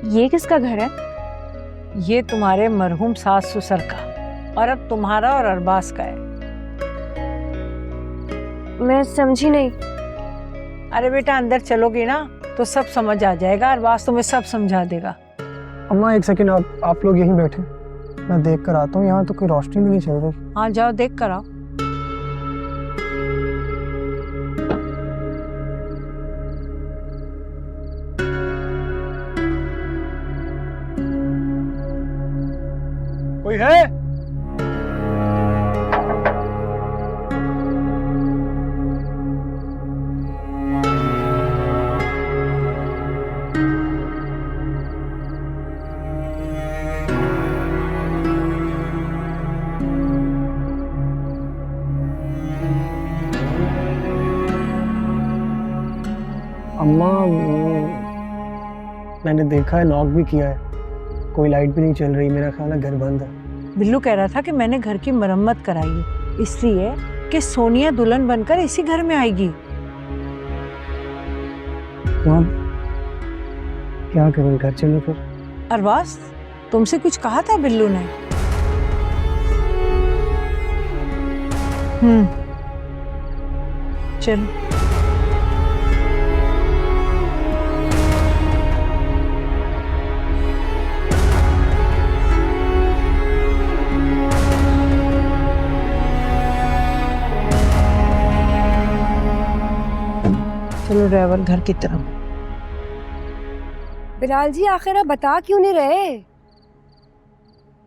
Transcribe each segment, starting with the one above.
ये किसका घर है? ये तुम्हारे मरहूम सास ससुर का, और अब तुम्हारा और अरबाज का है। मैं समझी नहीं। अरे बेटा, अंदर चलोगी ना तो सब समझ आ जाएगा, अरबाज तुम्हें सब समझा देगा। अम्मा एक सेकंड, आप लोग यहीं बैठे, मैं देख कर आता हूँ। यहाँ तो कोई रोशनी भी नहीं चल रही। हाँ जाओ, देख कर आओ। कोई है? अम्मा, मैंने देखा है, नॉक भी किया है, कोई लाइट भी नहीं चल रही। मेरा ख्याल है घर बंद है। बिल्लू कह रहा था कि मैंने घर की मरम्मत कराई है, इसलिए कि सोनिया दुल्हन बनकर इसी घर में आएगी। तो क्या करें, घर चलो फिर। अरबाज, तुमसे कुछ कहा था बिल्लू ने? चलो। चलो ड्राइवर, घर की तरफ। बिलाल जी, आखिर आप बता क्यों नहीं रहे?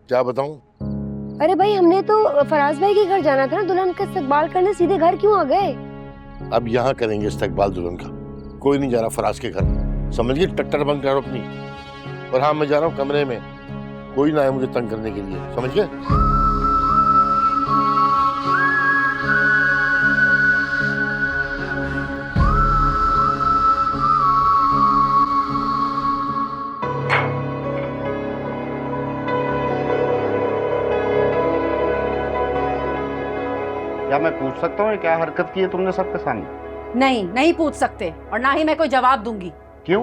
क्या बताऊं? अरे भाई, हमने तो फराज भाई के घर जाना था ना दुल्हन का इस्तकबाल करने, सीधे घर क्यों आ गए? अब यहाँ करेंगे इस्तकबाल दुल्हन का। कोई नहीं जा रहा फराज के घर, समझ गई? टट्टर बंद करो अपनी। और हाँ, मैं जा रहा हूँ कमरे में, कोई ना आए मुझे तंग करने के लिए, समझ गए? क्या मैं पूछ सकता हूँ क्या हरकत की है तुमने सबके सामने? नहीं, नहीं पूछ सकते, और ना ही मैं कोई जवाब दूंगी। क्यों?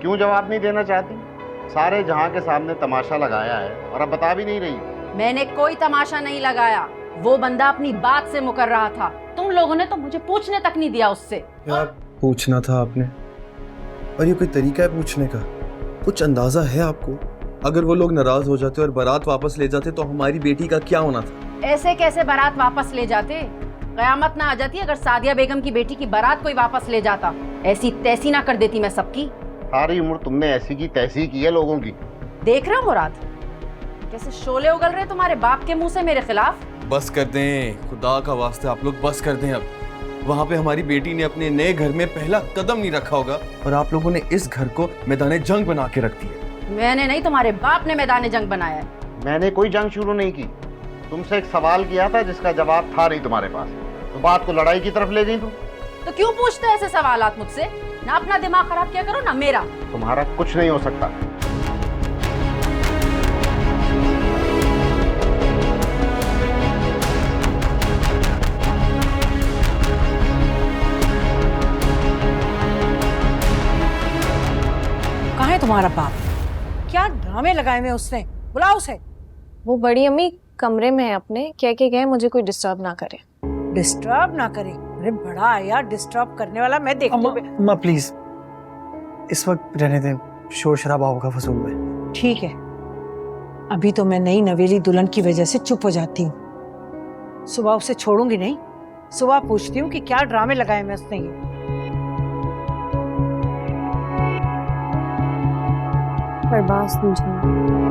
क्यों जवाब नहीं देना चाहती? सारे जहां के सामने तमाशा लगाया है और अब बता भी नहीं रही। मैंने कोई तमाशा नहीं लगाया, वो बंदा अपनी बात से मुकर रहा था। तुम लोगों ने तो मुझे पूछने तक नहीं दिया उससे। यार पूछना था आपने, और ये कोई तरीका है पूछने का? कुछ अंदाजा है आपको? अगर वो लोग नाराज हो जाते और बारात वापस ले जाते तो हमारी बेटी का क्या होना था? ऐसे कैसे बारात वापस ले जाते? कयामत ना आ जाती अगर सादिया बेगम की बेटी की बारात कोई वापस ले जाता। ऐसी तैसी ना कर देती मैं सबकी। सारी उम्र तुमने ऐसी की तैसी की है लोगों की। देख रहे हो मुराद, कैसे शोले उगल रहे तुम्हारे बाप के मुंह से मेरे खिलाफ। बस कर दें, खुदा का वास्ते आप लोग बस कर दें। अब वहाँ पे हमारी बेटी ने अपने नए घर में पहला कदम नहीं रखा होगा और आप लोगों ने इस घर को मैदान जंग बना के रख दिया। मैंने नहीं, तुम्हारे बाप ने मैदान जंग बनाया है। मैंने कोई जंग शुरू नहीं की, तुमसे एक सवाल किया था जिसका जवाब था नहीं तुम्हारे पास, तो बात को लड़ाई की तरफ ले गई तुम। तो क्यों पूछते हैं ऐसे सवालात मुझसे? ना अपना दिमाग खराब किया करो ना मेरा। तुम्हारा कुछ नहीं हो सकता। कहाँ है तुम्हारा बाप? क्या ड्रामे लगाए हुए उसने? बुलाओ उसे। वो बड़ी अम्मी कमरे में है अपने, कह के गए मुझे कोई डिस्टर्ब ना करे। डिस्टर्ब ना करे? अरे बड़ा यार, डिस्टर्ब करने वाला। मैं देखती हूँ। अम्मा प्लीज, इस वक्त रहने दें, शोर शराबा होगा फजूल में। ठीक है, अभी तो मैं नई नवेली दुल्हन की वजह से चुप हो जाती हूँ। सुबह उसे छोड़ूंगी नहीं, सुबह पूछती हूँ कि क्या ड्रामे लगाए मैं उसने। ये बर्बाद मुझे।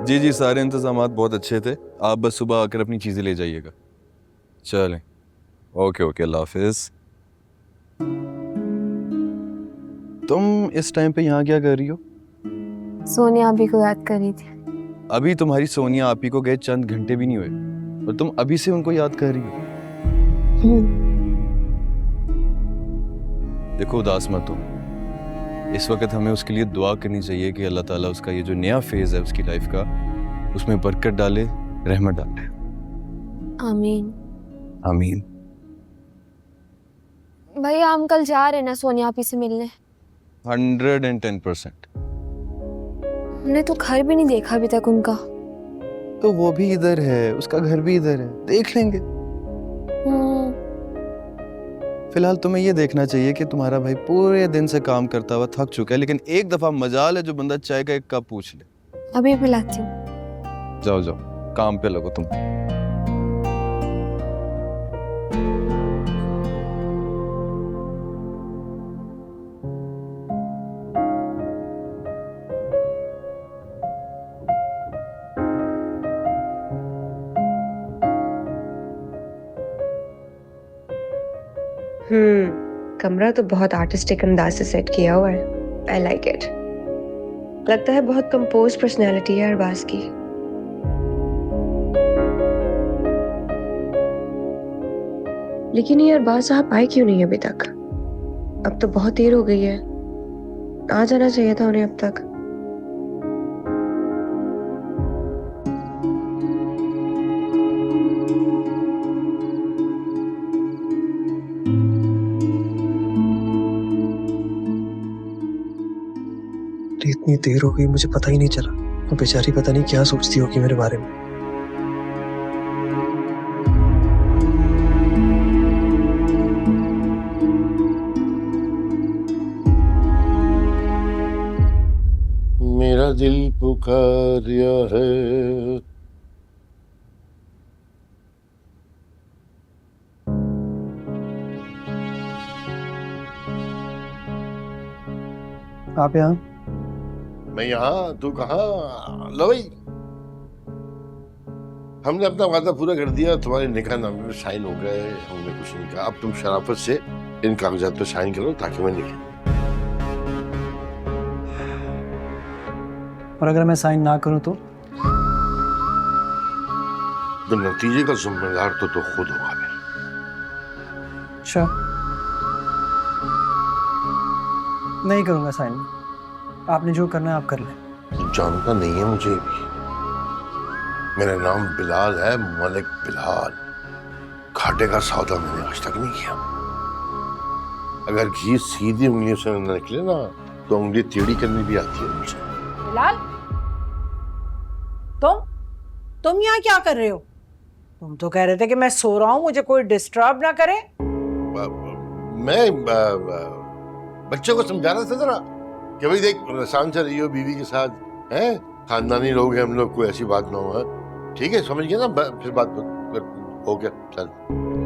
जी जी, सारे इंतजामात बहुत अच्छे थे। आप बस सुबह आकर अपनी चीजें ले जाइएगा। चलें, ओके ओके, अल्लाह हाफिज। तुम इस टाइम पे यहाँ क्या कर रही हो? सोनिया अभी को याद कर रही थी। अभी तुम्हारी सोनिया आपी को गए चंद घंटे भी नहीं हुए। और तुम अभी से उनको याद कर रही हो। देखो उदास मत हो, इस वक्त हमें उसके लिए दुआ करनी चाहिए कि अल्लाह ताला उसका ये जो नया फेज है उसकी लाइफ का, उसमें बरकत डाले, रहमत डाले। आमीन। आमीन। भैया हम कल जा रहे हैं ना सोनिया आपी से मिलने। 110%। हमने तो घर भी नहीं देखा अभी तक उनका। तो वो भी इधर है, उसका घर भी इधर है, देख लेंगे। फिलहाल तुम्हें ये देखना चाहिए कि तुम्हारा भाई पूरे दिन से काम करता हुआ थक चुका है, लेकिन एक दफा मजाल है जो बंदा चाय का एक कप पूछ ले। अभी पिलाती हूँ। जाओ जाओ, काम पे लगो तुम। कमरा तो बहुत आर्टिस्टिक अंदाज से सेट किया हुआ है। I like it. लगता है बहुत कंपोज पर्सनैलिटी है अरबाज की। लेकिन ये अरबाज साहब आए क्यों नहीं अभी तक? अब तो बहुत देर हो गई है, आ जाना चाहिए था उन्हें अब तक। इतनी देर हो गई मुझे पता ही नहीं चला। वो बेचारी पता नहीं क्या सोचती होगी मेरे बारे में। मेरा दिल पुकारिया है। आप यहाँ? मैं यहाँ, तू कहाँ? लो भाई, हमने अपना वादा पूरा कर दिया, तुम्हारे निकाह नामे पे साइन हो गए, हमने कुछ नहीं कहा। अब तुम शराफत से इन कागजात पे साइन करो ताकि मैं निकलूं। और अगर मैं साइन ना करूं तो नतीजे का जिम्मेदार तो खुद होगा। अच्छा, नहीं करूंगा साइन। आपने जो करना है आप कर लें। जानता नहीं है मुझे भी। मेरा नाम बिलाल है, मलिक बिलाल। घाटे का सौदा मैंने आज तक नहीं किया। अगर घी सीधी उंगलियों से न निकले ना तो उंगली टेढ़ी करनी भी आती है मुझे। बिलाल, तुम यहाँ क्या कर रहे हो? तुम तो कह रहे थे कि मैं सो रहा हूँ, मुझे कोई डिस्टर्ब ना करे। मैं बच्चों को समझा रहा था जरा कि भाई देख, शान से रही हो बीवी के साथ, हैं? खानदानी लोग हैं हम लोग, कोई ऐसी बात ना हो। ठीक है, समझ गए ना? फिर बात हो गया, चल।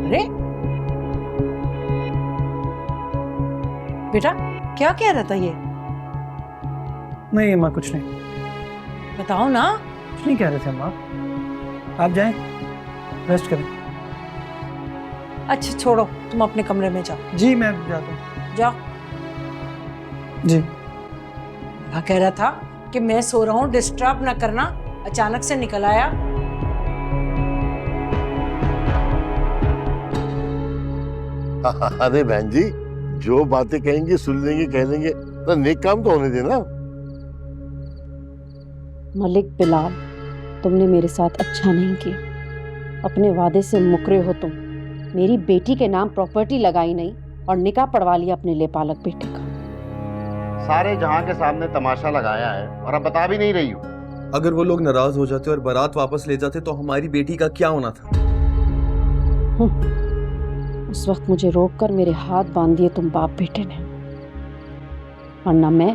अरे बेटा, क्या कह रहा था ये? नहीं अम्मा, कुछ नहीं। बताओ ना। कुछ नहीं कह रहे थे अम्मा। आप जाएं, रेस्ट करें। अच्छा छोड़ो, तुम अपने कमरे में जाओ। जी मैं जाता हूँ। जाओ। जी क्या कह रहा था कि मैं सो रहा हूँ, डिस्टर्ब ना करना, अचानक से निकल आया। अरे बहन जी, जो बातें कहेंगे सुन लेंगे, कह लेंगे तो नेक काम तो होने देना। मलिक बिलाल, तुमने मेरे साथ अच्छा नहीं किया। अपने वादे से मुकरे हो तुम। मेरी बेटी के नाम प्रॉपर्टी लगाई नहीं और निकाह पढ़वा लिया अपने लेपालक बेटे का। सारे जहां के सामने तमाशा लगाया है और अब बता भी नहीं रही हो। अगर वो लोग नाराज हो जाते और बारात वापस ले जाते तो हमारी बेटी का क्या होना था? उस वक्त मुझे रोककर मेरे हाथ बांध दिए तुम बाप बेटे ने, वरना मैं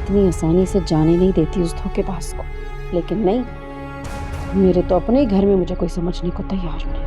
इतनी आसानी से जाने नहीं देती उस धोखेबाज को। लेकिन नहीं, मेरे तो अपने ही घर में मुझे कोई समझने को तैयार नहीं।